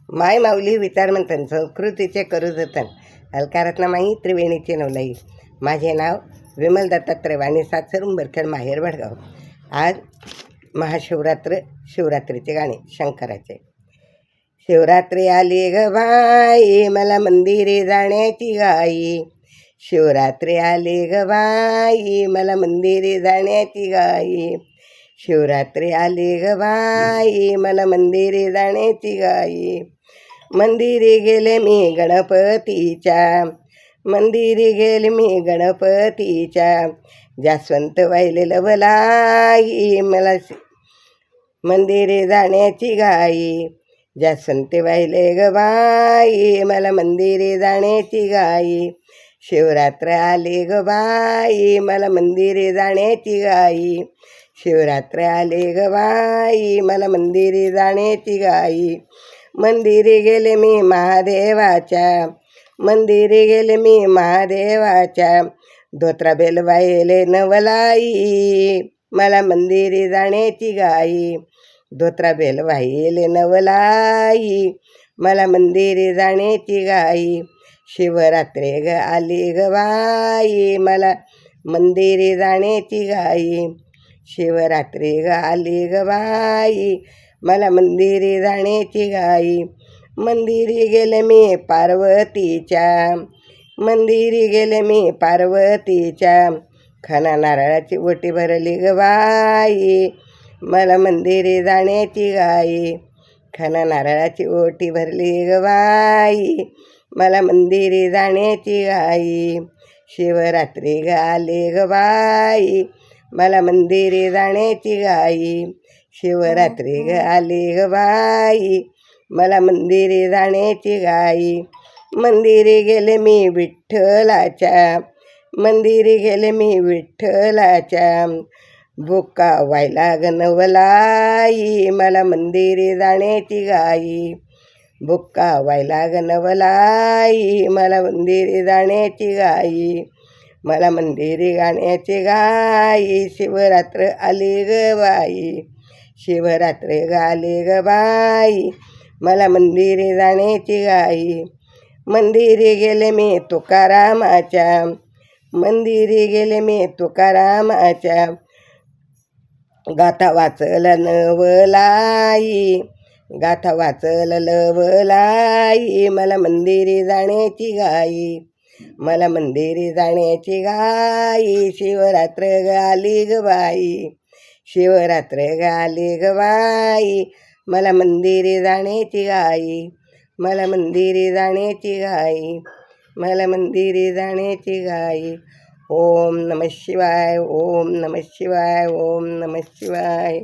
माय माऊली विचारमंथन संस्कृतीचे करू जतन अलकारत्नामाई त्रिवेणीचे नवलाई. माझे नाव विमल दत्तात्रय वाणी सातसर उंबरखेड माहेर वडगाव. आज शिवरात्रीचे गाणे शंकराचे. शिवरात्री आली ग बाई मला मंदिरी जाण्याची गाई. शिवरात्री आली ग बाई मला मंदिरी जाण्याची गाई. शिवरात्री आली ग बाई मला मंदिरी जाण्याची गाई. मंदिरी गेले मी गणपतीच्या, मंदिरी गेले मी गणपतीच्या. जास्वंत वाहिले लवलाई मला मंदिरी जाण्याची गाई. जास्वंत वाहिले ग बाई मला मंदिरी जाण्याची गाई. शिवरात्र आली ग बाई मला मंदिरी जाण्याची गाई. शिवरात्र आली ग बाई मला मंदिरी जाण्याची गाई. मंदिरी गेले मी महादेवाच्या, मंदिरी गेले मी महादेवाच्या. धोत्रा बेल वाहिले नवलाई मला मंदिरी जाण्याची गाई. धोत्रा बेल वाहिले नवलाई मला मंदिरी जाण्याची गाई. शिवरात्री ग आली ग बाई मला मंदिरी जाण्याची गाई. शिवरात्री ग आली ग बाई मला मंदिरी जाण्याची गाई. मंदिरी गेले मी पार्वतीच्या, मंदिरी गेले मी पार्वतीच्या. खना नारळाची ओटी भरली ग बाई मला मंदिरी जाण्याची गाई. खना नारळाची ओटी भरली ग बाई मला मंदिरी जाण्याची गाई. शिवरात्री ग आली ग बाई मला मंदिरी जाण्याची गाई. शिवरात्री ग आली ग बाई मला मंदिरी जाण्याची गाई. मंदिरी गेले मी विठ्ठलाच्या, मंदिरी गेले मी विठ्ठलाच्या. बुक्का व्हायला ग नवलाई मला मंदिरी जाण्याची गाई. बुक्का व्हायला ग नवलाई मला मंदिरी जाण्याची गाई. मला मंदिरी गाण्याची गाई. शिवरात्र आली ग बाई, शिवरात्र ग आली ग बाई मला मंदिरी जाण्याची गाई. मंदिरी गेले मी तुकारामाच्या, मंदिरी गेले मी तुकारामाच्या. गाथा वाचल नवलाई, गाथा वाचल लवलाई मला मंदिरी जाण्याची गाई. मला मंदिरी जाण्याची गाई. शिवरात्र ग आली ग बाई, शिवरात्र ग आली ग बाई मला मंदिरी जाण्याची गाई. मला मंदिरी जाण्याची गाई. मला मंदिरी जाण्याची गाई. ओम नमः शिवाय, ओम नमः शिवाय, ओम नमः शिवाय.